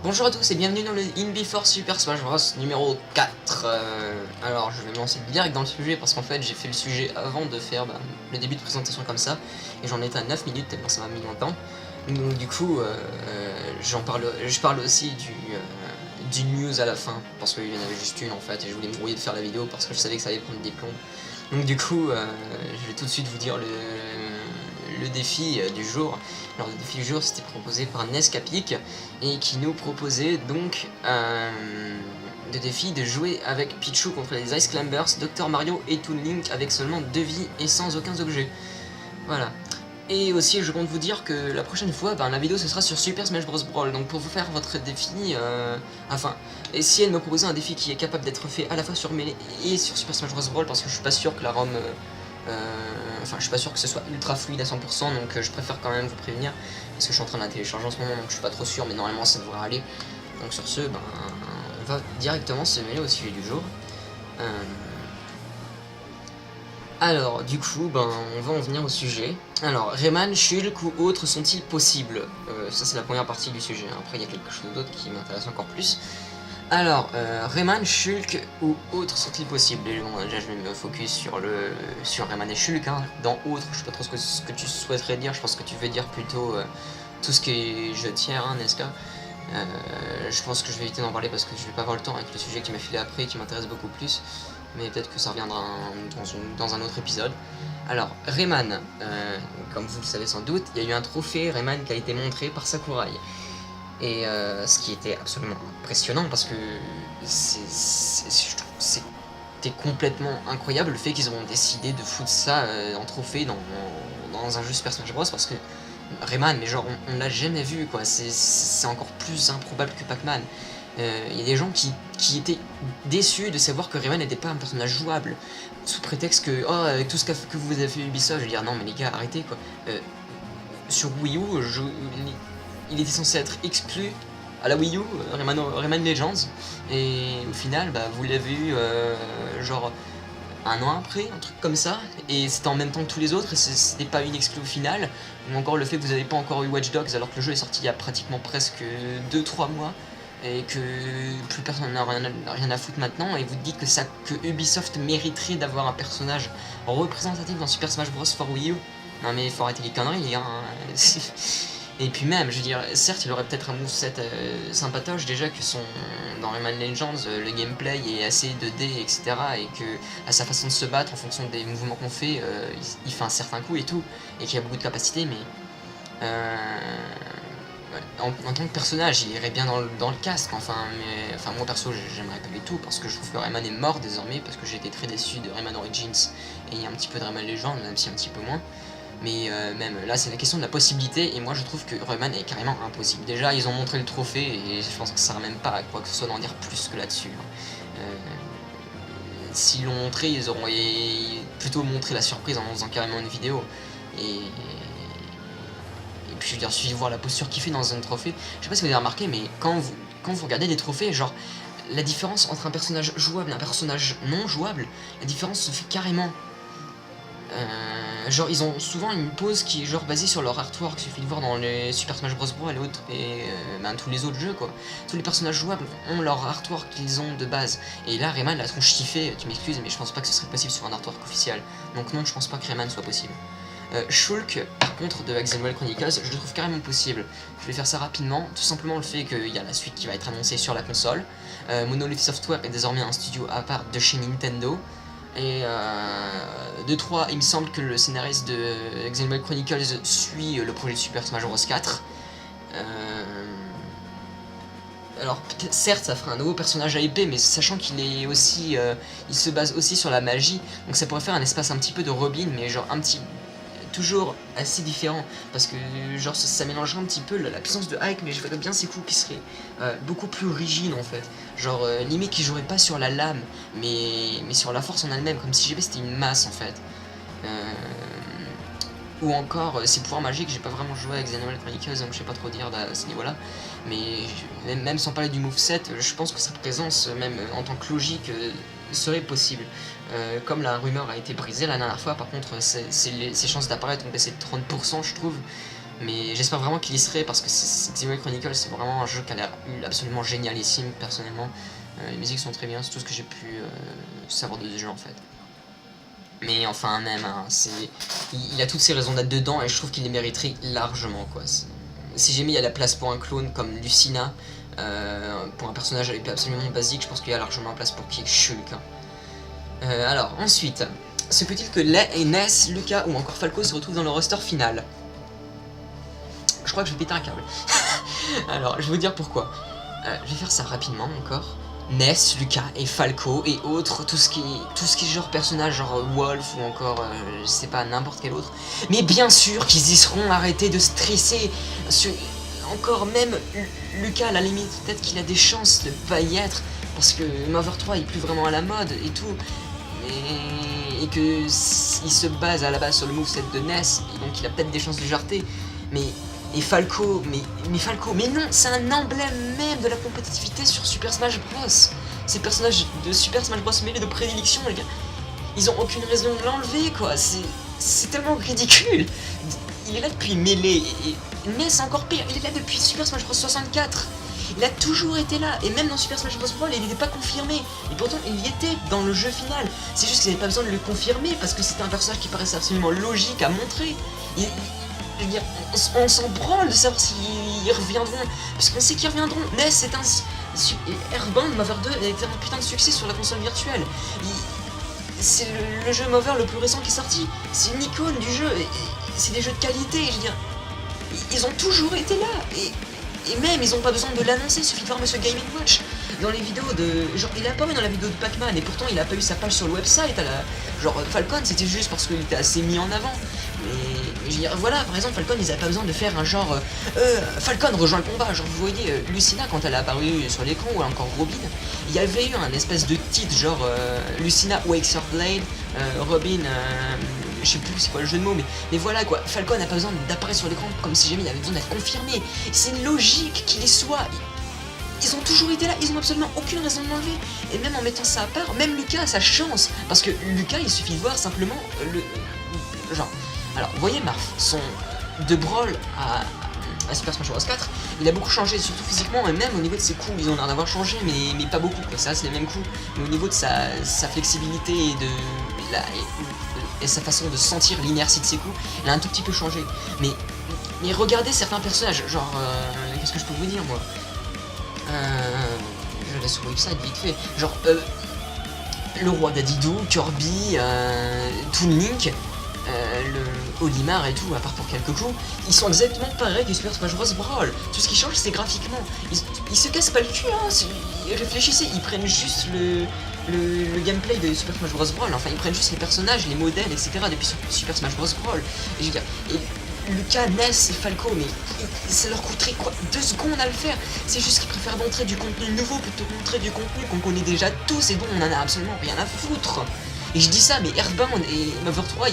Bonjour à tous et bienvenue dans le In Before Super Smash Bros numéro 4. Alors je vais me lancer direct dans le sujet parce qu'en fait j'ai fait le sujet avant de faire le début de présentation comme ça. Et j'en étais à 9 minutes tellement ça m'a mis longtemps. Donc du coup je parle aussi du news à la fin. Parce qu'il y en avait juste une en fait et je voulais me brouiller de faire la vidéo parce que je savais que ça allait prendre des plombs. Donc du coup je vais tout de suite vous dire le défi du jour. Alors le défi du jour c'était proposé par Nescapic et qui nous proposait donc le défi de jouer avec Pichu contre les Ice Climbers, Dr Mario et Toon Link avec seulement 2 vies et sans aucun objet. Voilà. Et aussi je compte vous dire que la prochaine fois la vidéo ce sera sur Super Smash Bros Brawl. Donc pour vous faire votre défi, essayez de me proposer un défi qui est capable d'être fait à la fois sur Melee et sur Super Smash Bros Brawl parce que je suis pas sûr que la ROM je suis pas sûr que ce soit ultra fluide à 100%, donc je préfère quand même vous prévenir parce que je suis en train de la télécharger en ce moment, donc je suis pas trop sûr, mais normalement ça devrait aller. Donc sur ce, on va directement se mêler au sujet du jour. Alors du coup, on va en venir au sujet. Alors, Rayman, Shulk ou autres sont-ils possibles? Ça c'est la première partie du sujet, après il y a quelque chose d'autre qui m'intéresse encore plus. Alors, Rayman, Shulk ou autres sont-ils possibles? Et bon, déjà je vais me focus sur Rayman et Shulk, hein. Dans autres, je sais pas trop ce que tu souhaiterais dire, je pense que tu veux dire plutôt tout ce qui est jeu tiers, hein, n'est-ce pas? Je pense que je vais éviter d'en parler parce que je vais pas avoir le temps avec le sujet que tu m'as filé après qui m'intéresse beaucoup plus, mais peut-être que ça reviendra dans un autre épisode. Alors, Rayman, comme vous le savez sans doute, il y a eu un trophée Rayman qui a été montré par Sakurai. Et ce qui était absolument impressionnant parce que je trouve que c'était complètement incroyable le fait qu'ils ont décidé de foutre ça en trophée dans un jeu Super Smash Bros parce que Rayman, mais genre on l'a jamais vu quoi, c'est encore plus improbable que Pac-Man. Il y a des gens qui étaient déçus de savoir que Rayman n'était pas un personnage jouable sous prétexte que avec tout ce que vous avez fait Ubisoft, je veux dire non mais les gars arrêtez quoi. Sur Wii U, il était censé être exclu à la Wii U, Rayman Legends, et au final, vous l'avez eu genre un an après, un truc comme ça, et c'était en même temps que tous les autres, et c'était pas une exclu au final, ou encore le fait que vous n'avez pas encore eu Watch Dogs alors que le jeu est sorti il y a pratiquement presque 2-3 mois, et que plus personne n'a rien à foutre maintenant, et vous dites que Ubisoft mériterait d'avoir un personnage représentatif dans Super Smash Bros for Wii U. Non mais faut arrêter les conneries, hein. Et puis même, je veux dire, certes il aurait peut-être un moveset sympatoche déjà que dans Rayman Legends, le gameplay est assez 2D, etc. Et que à sa façon de se battre en fonction des mouvements qu'on fait, il fait un certain coup et tout, et qu'il a beaucoup de capacité, mais en tant que personnage, il irait bien dans le casque, enfin moi perso j'aimerais pas du tout, parce que je trouve que Rayman est mort désormais, parce que j'ai été très déçu de Rayman Origins, et un petit peu de Rayman Legends, même si un petit peu moins. Mais même là c'est la question de la possibilité et moi je trouve que Rayman est carrément impossible. Déjà ils ont montré le trophée et je pense que ça sert même pas à quoi que ce soit d'en dire plus que là-dessus. S'ils l'ont montré, ils auront plutôt montré la surprise en faisant carrément une vidéo. Et puis je veux dire, suffit de voir la posture qu'il fait dans un trophée. Je sais pas si vous avez remarqué, mais quand vous regardez des trophées, genre la différence entre un personnage jouable et un personnage non jouable, la différence se fait carrément. Genre ils ont souvent une pose qui est genre basée sur leur artwork, il suffit de voir dans les Super Smash Bros Brawl et tous les autres jeux quoi. Tous les personnages jouables ont leur artwork qu'ils ont de base. Et là Rayman la tronche chiffée, tu m'excuses mais je pense pas que ce serait possible sur un artwork officiel. Donc non, je pense pas que Rayman soit possible. Shulk par contre de Xenoblade Chronicles, je le trouve carrément possible. Je vais faire ça rapidement, tout simplement le fait qu'il y a la suite qui va être annoncée sur la console. Monolith Software est désormais un studio à part de chez Nintendo. Et de 3, il me semble que le scénariste de Xenoblade Chronicles suit le projet de Super Smash Bros 4. Alors certes ça fera un nouveau personnage à épée, mais sachant qu'il est aussi, il se base aussi sur la magie, donc ça pourrait faire un espace un petit peu de Robin, mais genre toujours assez différent, parce que genre ça mélangerait un petit peu la puissance de Ike, mais je verrais bien ses coups qui seraient beaucoup plus rigides en fait, genre limite qui jouerait pas sur la lame, mais sur la force en elle-même, comme si c'était une masse en fait. Ou encore ses pouvoirs magiques, j'ai pas vraiment joué avec Xenoblade Chronicles donc je sais pas trop dire à ce niveau là, mais même sans parler du moveset, je pense que sa présence même en tant que logique serait possible. Comme la rumeur a été brisée la dernière fois, par contre ses chances d'apparaître ont baissé de 30% je trouve, Mais j'espère vraiment qu'il y serait parce que Xenoblade Chronicles c'est vraiment un jeu qui a l'air absolument génialissime personnellement. Les musiques sont très bien, c'est tout ce que j'ai pu savoir de ce jeu en fait. Mais enfin même, hein, il a toutes ses raisons d'être dedans et je trouve qu'il les mériterait largement quoi. Si jamais il y a la place pour un clone comme Lucina, pour un personnage absolument basique, je pense qu'il y a largement la place pour qui est Shulk. Alors ensuite, se peut-il que Ness, Lucas ou encore Falco se retrouvent dans le roster final? Je crois que je vais péter un câble. Alors je vais vous dire pourquoi. Je vais faire ça rapidement encore. Ness, Lucas et Falco et autres, tout ce qui est genre personnage, genre Wolf ou encore, je sais pas, n'importe quel autre. Mais bien sûr qu'ils y seront, arrêtés de stresser. Encore même Lucas, à la limite, peut-être qu'il a des chances de pas y être, parce que Mother 3 est plus vraiment à la mode et tout. Et que il se base à la base sur le moveset de Ness, et donc il a peut-être des chances de jarter. Et Falco, mais non, c'est un emblème même de la compétitivité sur Super Smash Bros. Ces personnages de Super Smash Bros mêlés de prédilection, les gars, ils ont aucune raison de l'enlever, quoi. C'est tellement ridicule. Il est là depuis Melee, et Ness encore pire, il est là depuis Super Smash Bros 64. Il a toujours été là, et même dans Super Smash Bros Brawl, il n'était pas confirmé. Et pourtant, il y était dans le jeu final. C'est juste qu'ils n'avaient pas besoin de le confirmer, parce que c'était un personnage qui paraissait absolument logique à montrer. Je veux dire, on s'en branle de savoir s'ils reviendront, parce qu'on sait qu'ils reviendront. Ness, c'est un... Earthbound Mover 2 a été un putain de succès sur la console virtuelle. C'est le jeu Mover le plus récent qui est sorti. C'est une icône du jeu, et c'est des jeux de qualité, je veux dire. Ils ont toujours été là, et même, ils ont pas besoin de l'annoncer, il suffit de voir Monsieur Game & Watch dans les vidéos de... Genre, il a apparu dans la vidéo de Pac-Man, et pourtant il a pas eu sa page sur le website, genre, Falcon, c'était juste parce qu'il était assez mis en avant. Mais, je veux dire, voilà, par exemple, Falcon, ils avaient pas besoin de faire un genre... Falcon rejoint le combat, genre, vous voyez, Lucina, quand elle a apparu sur l'écran, ou encore Robin, il y avait eu un espèce de titre, genre, Lucina wakes her blade, Robin... je sais plus c'est quoi le jeu de mots, mais voilà quoi, Falcon n'a pas besoin d'apparaître sur l'écran comme si jamais il avait besoin d'être confirmé. C'est logique qu'il y soit. Ils ont toujours été là, ils ont absolument aucune raison de l'enlever. Et même en mettant ça à part, même Lucas a sa chance. Parce que Lucas, il suffit de voir simplement le genre. Alors, vous voyez Marth, son de Brawl à Super Smash Bros 4, il a beaucoup changé, surtout physiquement, et même au niveau de ses coups, ils ont l'air d'avoir changé, mais pas beaucoup, quoi. Ça, c'est les mêmes coups, mais au niveau de sa flexibilité et sa façon de sentir l'inertie de ses coups, elle a un tout petit peu changé. Mais regardez certains personnages, genre, qu'est-ce que je peux vous dire, moi je laisse sur le website vite fait, genre, le roi d'Adidou, Kirby, Toon Link, le Olimar et tout, à part pour quelques coups, ils sont exactement pareils que Super Smash Bros Brawl. Tout ce qui change, c'est graphiquement. Ils se cassent pas le cul, hein. Réfléchissez, ils prennent juste le gameplay de Super Smash Bros Brawl. Enfin, ils prennent juste les personnages, les modèles, etc. depuis Super Smash Bros Brawl. Et je veux dire, Lucas, Ness et Falco, mais ça leur coûterait quoi 2 secondes à le faire. C'est juste qu'ils préfèrent montrer du contenu nouveau plutôt que montrer du contenu qu'on connaît déjà tous et dont on en a absolument rien à foutre. Et je dis ça, mais Earthbound et Mother 3,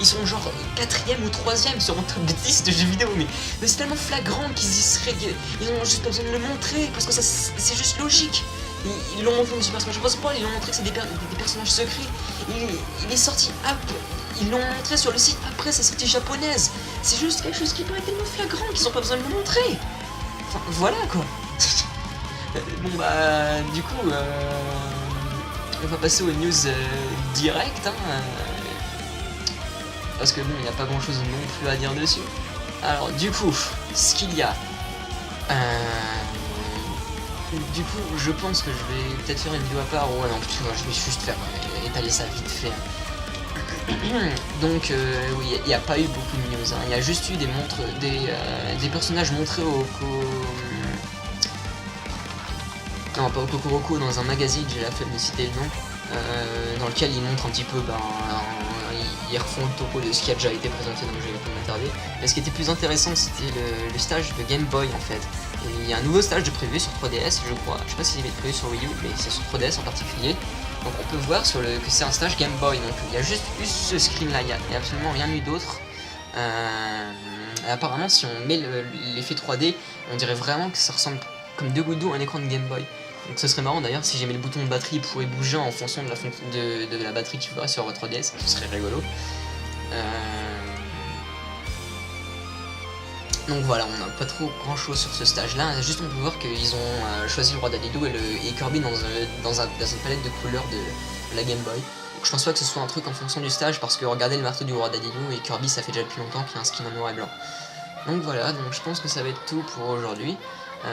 ils sont genre 4ème ou 3ème sur un top 10 de jeux vidéo, mais c'est tellement flagrant qu'ils y seraient. Ils ont juste pas besoin de le montrer, parce que ça c'est juste logique. Ils l'ont montré dans Super Smash Bros. Ils l'ont montré que c'est des personnages secrets. Il est sorti ils l'ont montré sur le site après sa sortie japonaise. C'est juste quelque chose qui paraît tellement flagrant qu'ils ont pas besoin de le montrer. Enfin, voilà quoi. Bon bah, du coup, on va passer aux news directes, hein, parce que bon, il n'y a pas grand chose non plus à dire dessus. Alors, du coup, ce qu'il y a. Du coup, je pense que je vais peut-être faire une vidéo à part. Ouais, non, je vais juste faire étaler ça vite fait. Donc, oui, il n'y a pas eu beaucoup de news. Hein. Il y a juste eu des personnages montrés non, pas au Kokoroko, dans un magazine, j'ai la flemme de citer le nom, dans lequel ils montrent un petit peu, ils refont le topo de ce qui a déjà été présenté, donc je vais pas m'attarder. Mais ce qui était plus intéressant, c'était le stage de Game Boy en fait. Et il y a un nouveau stage de prévu sur 3DS, je crois. Je sais pas s'il est prévu sur Wii U, mais c'est sur 3DS en particulier. Donc on peut voir que c'est un stage Game Boy, donc il y a juste eu ce screen là, il n'y a absolument rien eu d'autre. Apparemment si on met l'effet 3D, on dirait vraiment que ça ressemble comme 2 gouttes d'eau à un écran de Game Boy. Donc ce serait marrant d'ailleurs si jamais le bouton de batterie pourrait bouger en fonction de la batterie qu'il faudrait sur votre 3DS, ce serait rigolo. Donc voilà, on n'a pas trop grand chose sur ce stage là, juste on peut voir qu'ils ont choisi le roi Dadidou et Kirby dans une palette de couleurs de la Game Boy. Donc je pense pas que ce soit un truc en fonction du stage parce que regardez le marteau du roi Dadidou et Kirby ça fait déjà depuis longtemps qu'il y a un skin en noir et blanc. Donc voilà, donc je pense que ça va être tout pour aujourd'hui.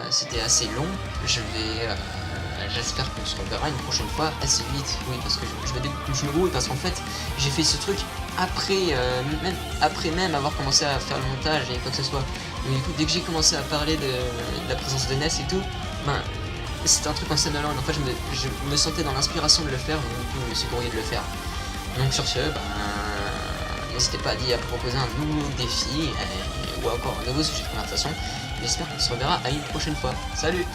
C'était assez long, j'espère qu'on se reverra une prochaine fois assez vite, oui parce que je me grouille parce qu'en fait j'ai fait ce truc après même avoir commencé à faire le montage et quoi que ce soit. Donc du coup dès que j'ai commencé à parler de la présence de NES et tout, ben c'était un truc en stand-alone, en fait je me sentais dans l'inspiration de le faire, donc du coup je me suis courrier de le faire. Donc sur ce, ben n'hésitez pas à proposer un nouveau défi ou encore un nouveau sujet de conversation. J'espère qu'on se reverra à une prochaine fois. Salut!